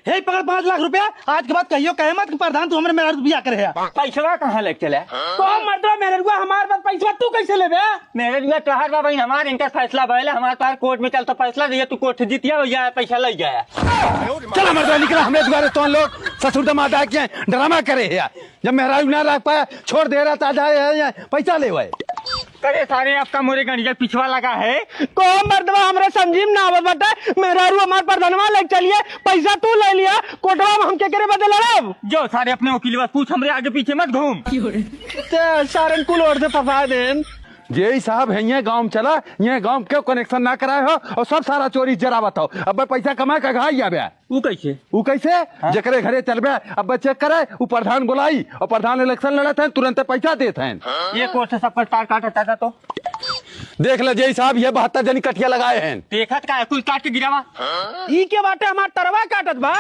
हे पकड़ 5 लाख रुपया। आज के बाद कहियो कहे मत कि प्रधान तू हमरे मेरा रुपया करे है। पैसा कहाँ लेके चले? तो मर्दवा मेरे रुआ हमारे पास पैसा तू कैसे ले बे? मेरे लिए तोहार बा भाई हमारे इनका फैसला भले हमारे पास कोर्ट में चलता फैसला दिया तू कोर्ट जीतिया या पैसा ले गया। चला मर्दवा निकला हमरे द्वारे तो लोग ससुर दमाद आके ड्रामा करे है। जब मेहरारू ना रख पाया छोड़ दे रहा था जाए पैसा ले हुए करे सारे आपका मोरे गणिया पिछवा लगा है। को मर्दवा हमरे समझीम ना आवत बाटे। मेरा रू हमार प्रधानवा लेके चलिए पैसा तू ले लिया कोटवा में हमके करे बदल लड़ब। जो सारे अपने वकील बस पूछ हमरे आगे पीछे मत घूम। सारे कुल ओर से फंसा देन। जे साहब है ये गांव में चला ये गांव क्यों कनेक्शन ना कराए हो और सब सारा चोरी जरा बताओ। अब पैसा कमा के घाई आबे वो कैसे जकरे घरे चलबे अब चेक करे वो प्रधान बुलाई और प्रधान इलेक्शन लड़ते हैं तुरंत पैसा देते हैं। ये कोर्ट से सबका तार काटता था तो देख ले जय साहब ये 72 जनी कटिया लगाए हैं। देखत का कुल काट के गिरावा ई के बाटे हमार तरवा काटत बा।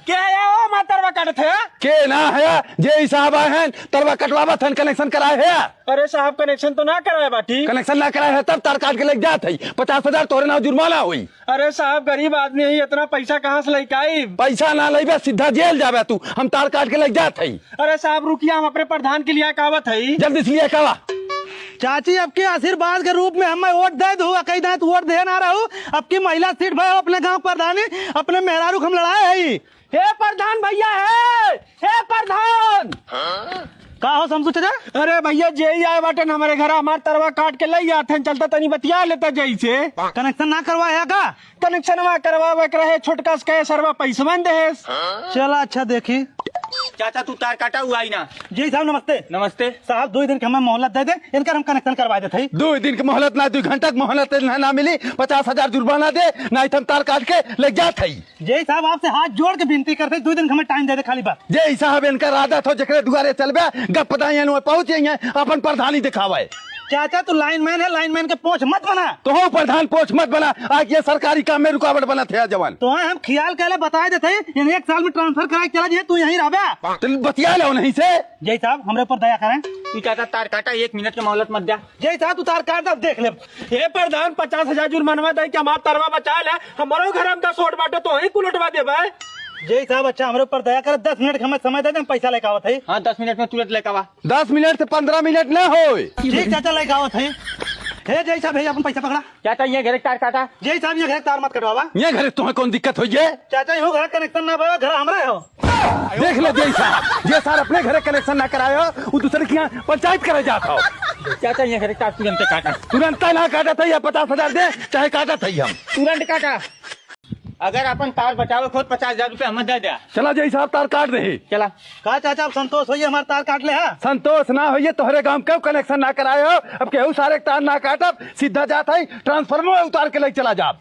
क्या है ओ हमार तरवा काटत है? के ना है जय साहब आए हैं तरवा कटवावत हैं कनेक्शन कराए है। अरे साहब कनेक्शन तो ना कराए बाटी। कनेक्शन ना कराए है तब तार काट के लग जात है 50,000 तोरे ना जुर्माना हुई। अरे साहब गरीब आदमी है इतना पैसा कहाँ से लेके आई? पैसा ना लेबे सीधा जेल जाबे तू हम तार काट के लग जात है। अरे साहब रुकिया हम अपने प्रधान के लिए कावत है। जल्दी से लिए कवा चाची आपके आशीर्वाद के रूप में हमें वोट दे दो कहीं दे वोट दे ना रहा हूँ। अब की महिला सीट भाई अपने गांव प्रधानी अपने मेहरारू हम लड़ाए है। हे प्रधान भैया है हे प्रधान का हो समझू चाचा? अरे भैया जय आए बाटन हमारे घर हमारे तरवा काट के ले जाते हैं चलता तनी बतिया लेता जय से। कनेक्शन ना करवाया का? कनेक्शन करवा रहे छोटका से सरवा पैसा दे। चला अच्छा देखी चाचा तू तार काटा हुआ ही ना। जी साहब नमस्ते। नमस्ते साहब 2 दिन के हमें मोहलत दे दे इनका हम कनेक्शन करवा देते। 2 दिन की मोहलत ना 2 घंटा की मोहलत ना मिली 50,000 जुर्माना दे ना हम तार काट के ले जात है। जय साहब आपसे हाथ जोड़ के विनती करते 2 दिन हमें टाइम दे दे खाली बात। जय साहब इनका आदत हो जकरे दुआरे चलबे गप पता पहुंचे अपन प्रधानी दिखावे। चाचा तू लाइनमैन है लाइनमैन के पोछ मत बना। तो हो प्रधान पोछ मत बना आज ये सरकारी काम में रुकावट बना थे जवान। तो हम ख्याल कहले बता देते 1 साल में ट्रांसफर करा चला जाए तू यहीं रहा। तो बतिया लो नहीं से। जय साहब हमरे ऊपर दया करें। तू चाचा तार काटा 1 मिनट की मोहलत मत दिया। जय साहब तू तार काट देख ले। हे प्रधान 50,000 जुर्माना दे के हमारा तरवा बचा ले हमारो घर हम 10 वोट बाटे तो वही कुलटवा दे भाई। जय साहब अच्छा हमारे ऊपर दया कर 10 मिनट हमें समय दे दे हम पैसा लेके आवत है। हाँ 10 मिनट में तुरंत लेकर आवा। 10 मिनट से 15 मिनट न हो। ठीक चाचा लेके आवत है। हे जय साहब अपन पैसा पकड़ा। चाचा ये घर तार काटा। जय साहब ये घर तार मत कटवावा। ये घर तुम्हें कौन दिक्कत हुई है? चाचा यो घर कनेक्शन ना पाए घर हमारे हो। देख ले जय साहब ये सार अपने घरे कनेक्शन ना करायो वो दूसरे की यहाँ पंचायत करे जाता हो। चाचा ये घर तार तुरंत काटा। तुरंत ना काटा था या 50,000 दे चाहे काटा था हम तुरंत काटा। अगर अपन तार बचावे खुद 50,000 रुपए हमें दे दिया। चला जय साहब तार काट रहे। चला का चाचा आप संतोष होइए हमारे तार काट ले है। संतोष ना होइए तोहरे गांव क्यों कनेक्शन ना कराए हो अब केहू सारे तार ना काटब सीधा जाता है ट्रांसफार्मर उतार के ले चला जा।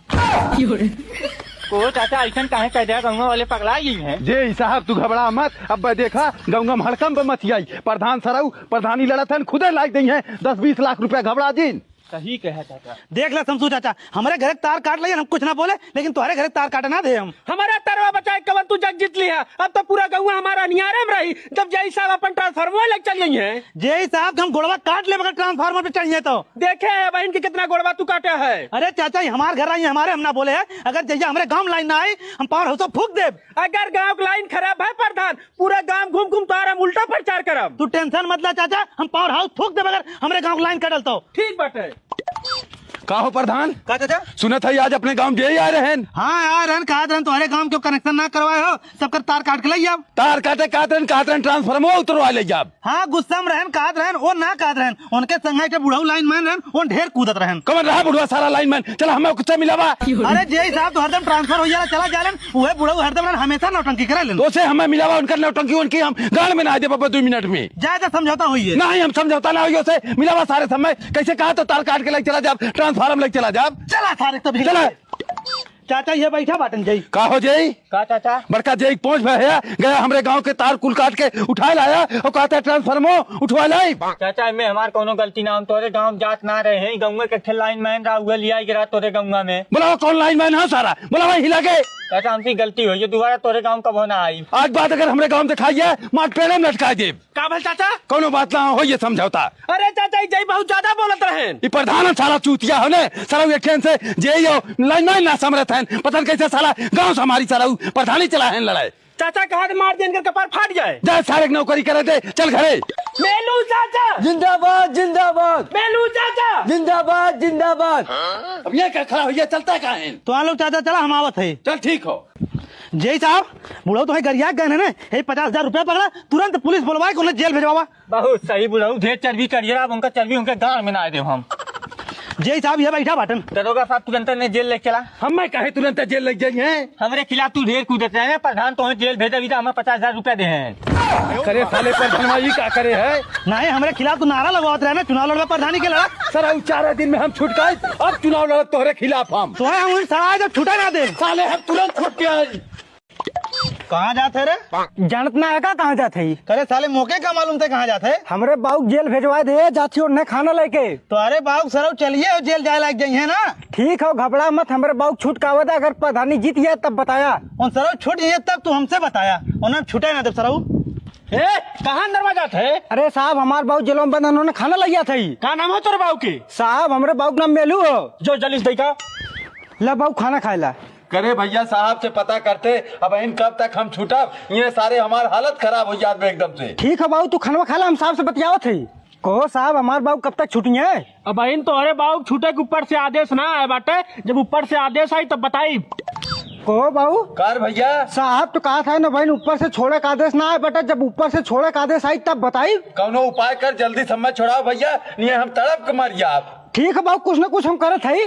को चाचा ऐसा काहे कह दिया गाँव वाले पगला ही है। जय साहब तू घबरा मत अब देखा गंगा में हड़कम पे मत आई प्रधान सरऊ प्रधानी लड़त है खुदे लायक दी है 10-20 लाख रुपया घबरा दिन। सही कहा चाचा। देख ले समझू चाचा हमारे घर तार काट ले हम कुछ ना बोले लेकिन तुम्हारे घर तार काटे ना दे हम। हमारा तरवा बचाए कवन तू जग जीत लिया अब तो पूरा गाँव हमारा नियारे में रही जब जय साहब अपन ट्रांसफार्मर लेके चल गई है। जय साहब हम गोड़वा काट ले मगर ट्रांसफार्मर पे चाहिए तो देखे है बहन की कितना गोड़वा तू काटा है। अरे चाचा हमारे घर आई हमारे हम ना बोले है अगर जैसे हमारे गाँव लाइन ना आई हम पावर हाउस फूक दे। अगर गाँव की लाइन खराब है प्रधान पूरा गाँव घूम घूम तो हम उल्टा प्रचार करब। तू टेंशन मत ला चाचा हम पावर हाउस फूक दे मगर हमारे गाँव लाइन कटल तो ठीक बाटे। का हो प्रधान का चाचा सुनत है आज अपने गांव जय आ रहे हैं। हाँ यार कहा तुम्हारे गांव क्यों कनेक्शन ना करवाए हो सबका तार काट के ले जाओ। तार काटे कातरन ट्रांसफार्मर उतरवा ले जाब। हाँ गुस्सा में रहन काट रहन वो ना काट रहन उनके संगे के बुढ़ऊ लाइन मैन रहन वो ढेर कूदत रहन। कमन रहा बुढ़वा सारा लाइनमैन चला हमें कुछ मिलावा। अरे जय साहब तो हरदम ट्रांसफर हो जाला चला जालन वो बुढ़ऊ हरदम हमेशा नौटंकी करे लेन। तो से हमें मिलावा उनका नौटंकी उनकी हम गाड़ में ना दे पापा 2 मिनट में ज्यादा समझौता हुई है। नहीं हम समझौता ना हुई से मिलावा सारे समय कैसे कहा तो तार काट के लग चला जाब ट्रांसफार्मर लग चला जाब। चला सारे तो चला चाचा ये बैठा बाटन जय का हो जय का चाचा बड़का जय पहुंच गया गया हमरे गांव के तार कुल काट के उठा लाया और कहता ट्रांसफार्मर उठवा लाई। चाचा में हमार कोनो गलती ना हम तोरे गांव जात ना रहे हैं गाँव के लाइन मैन रहा हुआ लिया गिरा तोरे गाँव में। बोला कौन लाइनमैन है सारा बोला भाई हिला के। चाचा हमसे गलती हुई है दोबारा तोरे गाँव कब होना आई। आज बात अगर हमरे गांव दिखाइए मार पेड़े में लटका दे। का भल चाचा कोनो बात ना हो ये समझौता। अरे चाचा जय बहुत ज्यादा बोलत रहे ये प्रधान सारा चूतिया होने सारा एक से जे लाइन ना समरत है, पता नहीं कैसे साला गांव से हमारी साला प्रधानी चला है लड़ाई। चाचा कहा मार दे इनका कपार फाट जाए। जा सारे नौकरी करे दे, चल घरे। मेलू चाचा जिंदाबाद जिंदाबाद मेलू चाचा जिंदाबाद जिंदाबाद। अब ये क्या खड़ा हुआ चलता कहाँ है? तो आ लोग चाचा चला हम आवत है। चल ठीक हो। जय साहब बुढ़ाऊ तो गरिया गए ना 50,000 रुपया पकड़ा, तुरंत पुलिस बुलवाए को उन्हें जेल भेजवा। बहुत सही बुलाऊ, ढेर चर्बी करिए आप, उनका चर्बी उनके गांव में ना आए दे हम। जय साहब ये बैठा बाटन। दरोगा साहब तुरंत ने जेल ले चला। हमें कहे तुरंत जेल लग जाइए। हमारे खिलाफ तू ढेर कूदत रहे हैं, प्रधान तो जेल भेजा भी, हमें 50,000 रुपया दे हैं। करे साले प्रधानवाई क्या करे है? नहीं हमारे खिलाफ तो नारा लगवाते रहे ना, चुनाव लड़वा प्रधानी के लड़ा। सर अब 4 दिन में हम छूट गए, अब चुनाव लड़ तोहरे खिलाफ हम। तो है हम सड़ा जब छूटा ना दे। साले हम तुरंत छूट के आए। कहाँ जाते रे? जानत ना है का कहाँ जाते ही? करे साले मौके का मालूम थे कहाँ जाते? हमरे बाबू जेल भेजवा दे जाती और न खाना लेके। तो अरे बाबू सरव चलिए जेल जाए लग जाइए ना। ठीक है घबरा मत, हमरे बाबू छूट का आवत, अगर प्रधानी जीत गया तब बताया। उन सरव छूट जाइए तब तू हमसे बताया, उन्हें छूटे ना तब सरव। कहाँ अंदर जाते है? अरे साहब हमारे बाबू जेलों में बंद, उन्होंने खाना लिया था। क्या नाम है तेरे बाबू के? साहब हमरे बाबू का नाम मेलू हो। जो जलिस देगा ला बाबू खाना खाए ला। करे भैया साहब से पता करते, अब इन कब तक हम छूटा, ये सारे हमारे हालत खराब हो जात में एकदम से। ठीक है बाबू तू खाना खा ला, हम साहब से बतियावत है। कहो साहब हमारे बाबू कब तक छुट्टी है? अब इन तो अरे बाबू छूटे के ऊपर से आदेश ना आए बाटे, जब ऊपर से आदेश आई तब बताई। कहो बाबू कार भैया साहब तो कहा था ना भाई ऊपर से छोड़े का आदेश ना आए बेटा, जब ऊपर से छोड़े का आदेश आई तब बताई। कौनो उपाय कर जल्दी समय छोड़ाओ भैया, नहीं हम तड़प के मर जा। ठीक है बाबू कुछ न कुछ हम करत है।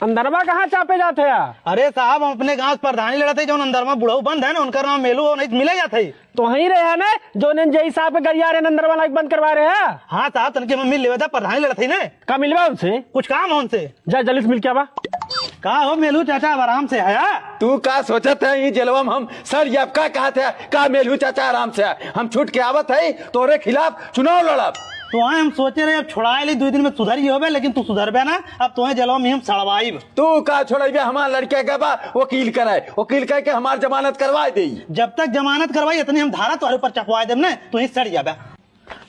अंदरवा कहाँ चापे जाते हैं? अरे साहब हम अपने गांव प्रधानी लड़ा थे जो अंदर में बुढ़ऊ बंद है ना, उनका नाम मेलू नहीं मिले जाते। तो वहीं रहे है ना जो ने जय साहब गरिया रहे अंदरवा लाइक बंद करवा रहे हैं। हाँ साहब तनके मम्मी ले था प्रधानी लड़ा थी ना। का मिलवा उनसे कुछ काम है उनसे। जा जल्दी मिल क्या बा? कहा हो मेलू चाचा अब आराम से आया। तू का सोचत है ये जेलवा में हम सर यब का कहा था का मेलू चाचा आराम से हम छूट के आवत है तोरे खिलाफ चुनाव लड़ब। तो हम सोचे रहे अब छुड़ाए ली 2 दिन में सुधर ही होबे, लेकिन तू सुधरबे ना, अब तुम्हें जेलों में हम सड़वाइब। तू का छोड़े हमारे लड़के के बा वकील करे, वकील कह के हमार जमानत करवा दे। जब तक जमानत करवाई इतनी हम धारा तुम्हारे ऊपर चपवा देब ना, तो ही सड़ जाबे।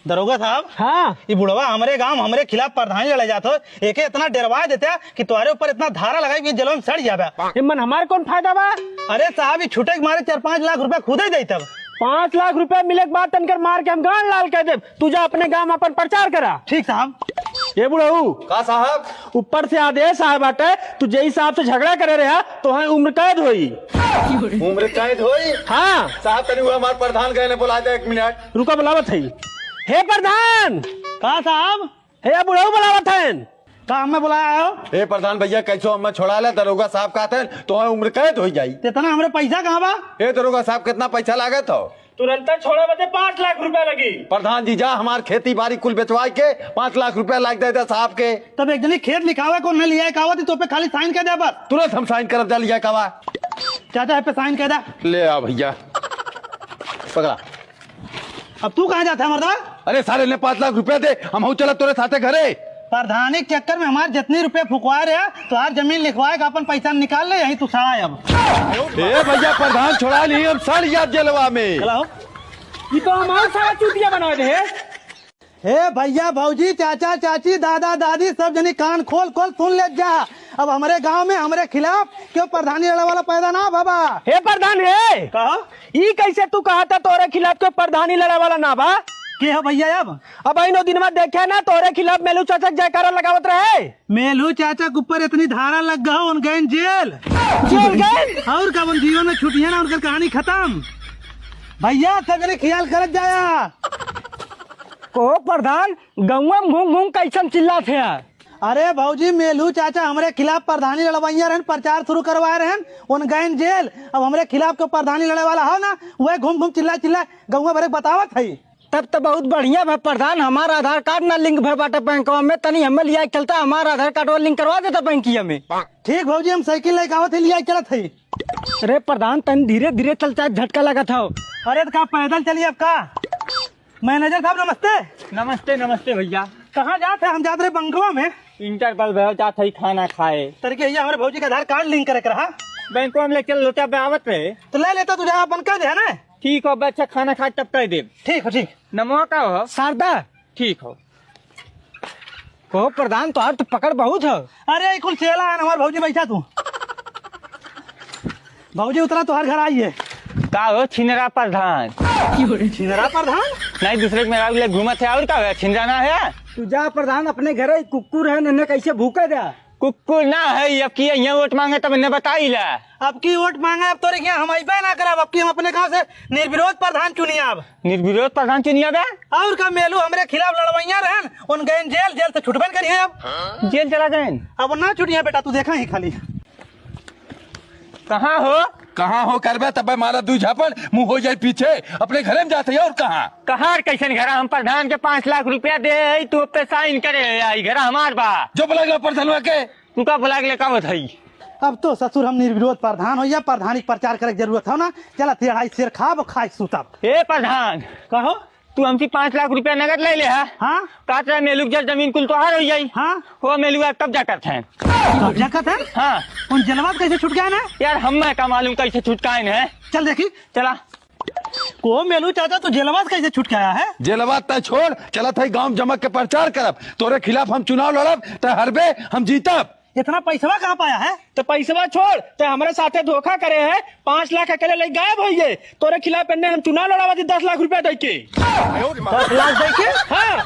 दरोगा साहब हाँ ये बुढ़वा हमारे गांव हमारे खिलाफ प्रधानी लड़े जाते हो, एक इतना डरवा देते कि तुम्हारे ऊपर इतना धारा लगाई कि जेलों में सड़ जाबे। मन हमारे कौन फायदा बा? अरे साहब ये छुटे के मारे 4-5 लाख रुपया खुद ही दे तब। 5 लाख रुपए मिले के बाद तनकर मार के हम गान लाल कह दे, तुझे अपने गांव में अपन प्रचार करा। ठीक साहब। ये बुढ़ऊ का साहब ऊपर से आदेश आए बाटे, तू जय साहब से झगड़ा करे रहा तो है उम्र कैद होई। उम्र कैद होई? हाँ साहब तनी हमारे प्रधान गए ने बुला दे 1 मिनट। रुका बुलावत है। हे प्रधान कहा साहब? हे बुढ़ऊ बुलावत है। कहा हमें बुलाया हो? ए प्रधान भैया कैसो हमें छोड़ा ले, दरोगा साहब कहते हैं तो उम्र कैद हो जाई। इतना हमारे पैसा कहाँ बा? ए दरोगा साहब कितना पैसा लागत हो? तुरंत छोड़े बदे 5 लाख रुपए लगी। प्रधान जी जा हमार खेती बाड़ी कुल बेचवाई के 5 लाख रुपया लाग दे साहब के। तब एक जनी खेत लिखावा को न लिया कावत तो पे खाली साइन कर दे पर तुरंत हम साइन करब जा लिया कवा। चाचा पे साइन कर दे। ले आ भैया पकड़ा। अब तू कहाँ जाता है मर्दा? अरे सारे ने 5 लाख रुपया दे, हम चला तोरे साथे घरे। प्रधानी के चक्कर में हमारे जितने रुपए फुकवाए रहे तो हर जमीन लिखवाए का अपन पैसा निकाल ले, यही तू सारा अब। ए भैया प्रधान छोड़ा ली हम सड़ याद जेलवा में। चलाओ ये तो हमारे सारा चूतिया बना दे। हे भैया भौजी चाचा चाची दादा दादी सब जनी कान खोल खोल सुन ले जा। अब हमारे गांव में हमारे खिलाफ क्यों प्रधानी लड़े वाला पैदा ना बाबा। हे प्रधान हे कहा ई कैसे तू कहा था तोरे खिलाफ के प्रधानी लड़े वाला ना बा? के हो भैया अब इन दिन में देखे ना तोरे खिलाफ मेलू चाचा जयकारा लगावत रहे। मेलू चाचा के ऊपर इतनी धारा लग गया उन गए जेल गए और का जीवन में छुट्टी है ना, उनका कहानी खत्म। भैया सब जने ख्याल करत जाया। को प्रधान गौवा घूम घूम कैसन चिल्ला थे? अरे भौजी मेलू चाचा हमारे खिलाफ प्रधानी लड़वाइया रहन, प्रचार शुरू करवाए रहन, उन गए जेल। अब हमारे खिलाफ को प्रधानी लड़े वाला हो ना, वह घूम घूम चिल्ला चिल्ला गौवा भरे बतावत है। तब तो बहुत बढ़िया भाई प्रधान, हमारा आधार कार्ड ना लिंक भर बाटे बैंकवा में, तनी हमें लिया चलता हमारा आधार कार्ड लिंक करवा देता बैंकिया में। ठीक भौजी हम साइकिल लेके आवत लिया चलत है। अरे प्रधान तनी धीरे धीरे चलता झटका लगा था। अरे तो का पैदल चलिए अब का। मैनेजर साहब नमस्ते। नमस्ते नमस्ते भैया। कहाँ जाते हैं? हम जाते रहे बंगवा में इंटरवल भैया जाते ही खाना खाए तरीके ये हमारे भौजी का आधार कार्ड लिंक करे रहा। बैंक में लेके लोटा पे आवत रहे तो ले लेता तुझे आप बनकर दे है ना। ठीक हो बच्चा खाना खा तब कर दे। ठीक हो ठीक। नमो का हो शारदा ठीक हो। को प्रधान तो तो पकड़ बहुत है। अरे कुल चेला है हमारे भौजी बैठा तू। भाजी उतरा तो हर घर आई है। का हो छिनरा प्रधान? छिनरा प्रधान? नहीं दूसरे के मेरा घूमत है और का है छिनराना है? तू जा प्रधान अपने घर कुकुर है ने कैसे भूखे जा। कुकुर ना है अब की यहाँ वोट मांगे तब इन्हें बताई ला। अब की वोट मांगे अब तोरे यहाँ हम अबे ना करब। अब की हम अपने गांव से निर्विरोध प्रधान चुनिए अब। निर्विरोध प्रधान चुनिया बे? और का मेलू हमरे खिलाफ लड़वैया रहन उन गए जेल, जेल से छुटबन करिए अब। जेल चला गए? अब ना छुटिए बेटा, तू देखा ही खाली। कहाँ हो? कहाँ हो करबे तब मारा दू झापड़ मुंह हो जाए पीछे अपने घरे में जाते और कहाँ कहाँ कैसे घर हम प्रधान के 5 लाख रुपया दे तू पे साइन करे आई घर हमार बा जो बोला प्रधान के तू का बुला के का बताई। अब तो ससुर हम निर्विरोध प्रधान हो या प्रधानी प्रचार करे के जरूरत हो ना। चला तेरा शेर खाब खाए सुतब। ए प्रधान कहो तू हमसे 5 लाख रुपया नगद ले ले है? हाँ काट रहा मेलुक जब जमीन कुल तो हार हो जाई। हाँ वो मेलुआ कब्जा करते हैं। कब्जा करते हैं? हाँ उन जलवाद कैसे छुट गया ना यार हम का मालूम कैसे छुटकाए है। चल देखी चला को मेलू चाचा तो जलवाद कैसे छुट गया है। जेलबाद तय छोड़ चला था गांव जमक के प्रचार करब तोरे खिलाफ हम चुनाव लड़ब तय हरबे हम जीतब। इतना पैसा कहाँ पाया है? तो पैसा छोड़ तो हमारे साथे धोखा करे है 5 लाख अकेले ले गायब हो गए। तोरे खिलाफ हम चुनाव लड़ावा 10 लाख रुपया दे के। 10 लाख देखे? हाँ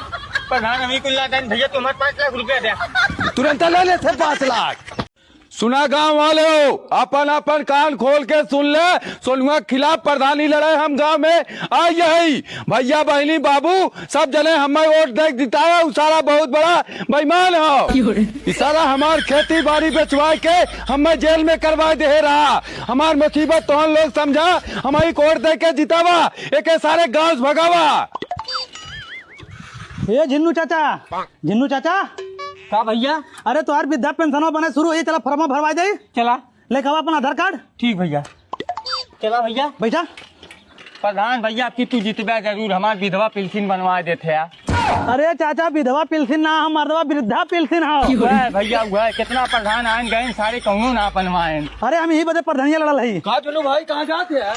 प्रधान हमें कुल भैया तुम्हारे 5 लाख रुपया दे। तुरंत ले ले थे 5 लाख। सुना गांव वाले अपन अपन कान खोल के सुन ले सोनुआ खिलाफ प्रधानी लड़ाई हम गांव में आई यही भैया बहनी बाबू सब जने हमें वोट देख जिताया। सारा बहुत बड़ा बेईमान हो। सारा हमार खेती बाड़ी बेचवा के हमें जेल में करवा दे रहा। हमार मुसीबत तो हम लोग समझा हमारी वोट दे के जितावा एक सारे गाँव से भगावा। ये झिन्नू चाचा, झिन्नू चाचा का भैया? अरे तो यार वृद्धा पेंशन बने शुरू हुई। चला फॉर्म भरवा दे। चला लेकर अपन आधार कार्ड। ठीक भैया। चला भैया बैठा। प्रधान भैया आपकी तू जितबा जरूर हमार विधवा पेंशन बनवा देते यार। अरे चाचा विधवा पेंशन ना हम मर्दवा वृद्धा पेंशन हो। भैया हुआ कितना प्रधान आए गए सारे कहूँ ना बनवाए। अरे हम यही बदे प्रधानिया लड़ल है। कहा चलो भाई कहाँ जाते हैं?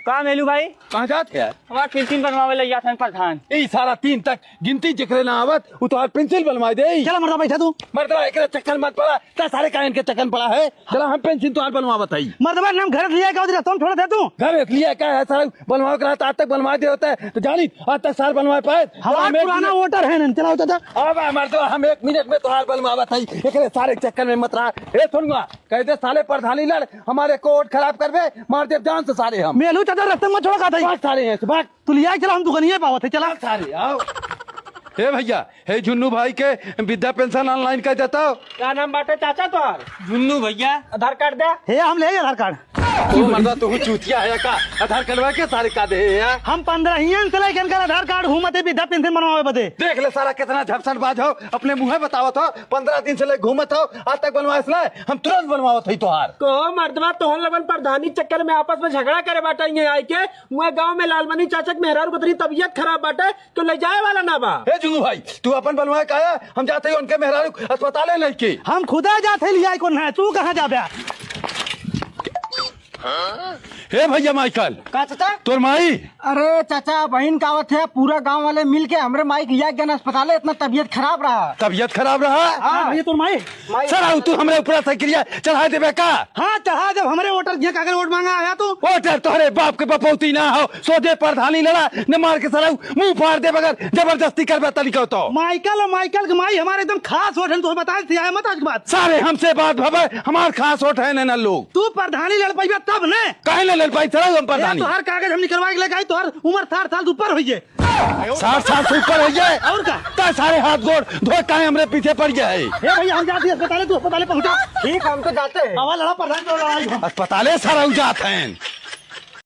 का मेलू भाई कहाँ जाते हैं? हमार पेंशन बनवावे लग जाते प्रधान। ई सारा 3 तक गिनती जिक्र ना आवत वो तो पेंसिल बनवा दे। चला मर्दा बैठा तू। मर्दवा एक चक्कर मत पड़ा ता सारे कायन के चक्कर पड़ा है। चला हम पेंसिल तो बनवा बताई। मर्दवा नाम घर लिया क्या तुम छोड़ दे तू। घर लिया क्या है सारा बनवा कर आज तक बनवा दे होता है तो जानी आज तक साल बनवा पाए। हमारा पुराना वोटर है। चलाओ चाचा। अब मर्दवा हम 1 मिनट में तोहार बनवा बताई एक सारे चक्कर में मत रहा। ए सुनवा कहते साले प्रधानी लड़ हमारे को वोट खराब करवे मार दे जान से सारे हम। मेलू चाचा रस्ते में छोड़ा सारे हैं भाग तू लिया। चला हम दुकानिए पावत है। चला सारे आओ। हे भैया हे झुन्नू भाई के वृद्धा पेंशन ऑनलाइन कर देता हो। क्या नाम बाटे चाचा तोहार? जुन्नू भैया आधार कार्ड दे। हे हम ले आधार कार्ड। तू मर्दा तू चूतिया है का आधार कार्ड के सारे का दे यार। हम 15 से लेकर आधार कार्ड हूँ मत वृद्धा पेंशन बनवावे बदे। देख ले सारा कितना झपसन बाज हो अपने मुँह बताओ तो 15 दिन से ले घूमत हो आज तक बनवा हम तुरंत बनवाओ थे तोहार को मर्दवा तोहन लगन प्रधानी चक्कर में आपस में झगड़ा करे बाटे। ये आई के मुझे गांव में लालमनी चाचा के मेहरारू को तेरी तबीयत खराब बाटे तो ले जाए वाला ना बा। हे जुनू भाई तू अपन बनवाए का हम जाते ही उनके मेहरारू अस्पताल लेके हम खुदा जाते लिया कौन है तू कहाँ जा। हे भैया माइकल का चाचा? तोर माई अरे चाचा बहन का आवत है पूरा गांव वाले मिल के हमरे माई लिया गया अस्पताल इतना तबीयत खराब रहा। तबीयत खराब रहा। हाँ ये तो माई सर तू हमारे ऊपर साइकिलिया चढ़ा देवे का? हाँ चढ़ा जब हमारे वोटर यहाँ कागज वोट मांगा आया तू। वोटर तोहरे बाप के बपौती ना हो सोदे प्रधानी लड़ा न मार के सराऊ मुंह फाड़ दे बगैर जबरदस्ती करबे तरीका तो। माइकल माई हमारे एकदम खास वोट है। तो बता दिया मत आज के बाद सारे हमसे बात भवे हमार खास वोट है न लोग। तू प्रधानी लड़ पाई तब ने कहे लड़ पाई सर हम प्रधानी। तो हर कागज हम निकलवा के लेके आई तो हर उम्र 60 साल ऊपर हुई है। 60 साल से ऊपर हो जाए और का ता सारे हाथ गोड़ धो काहे हमरे पीछे पड़ गए। हे भैया हम जाते अस्पताल तू अस्पताल पहुंचा। ठीक हम तो जाते हैं। हवा लड़ा प्रधान लड़ाई अस्पताले सारा जात हैं।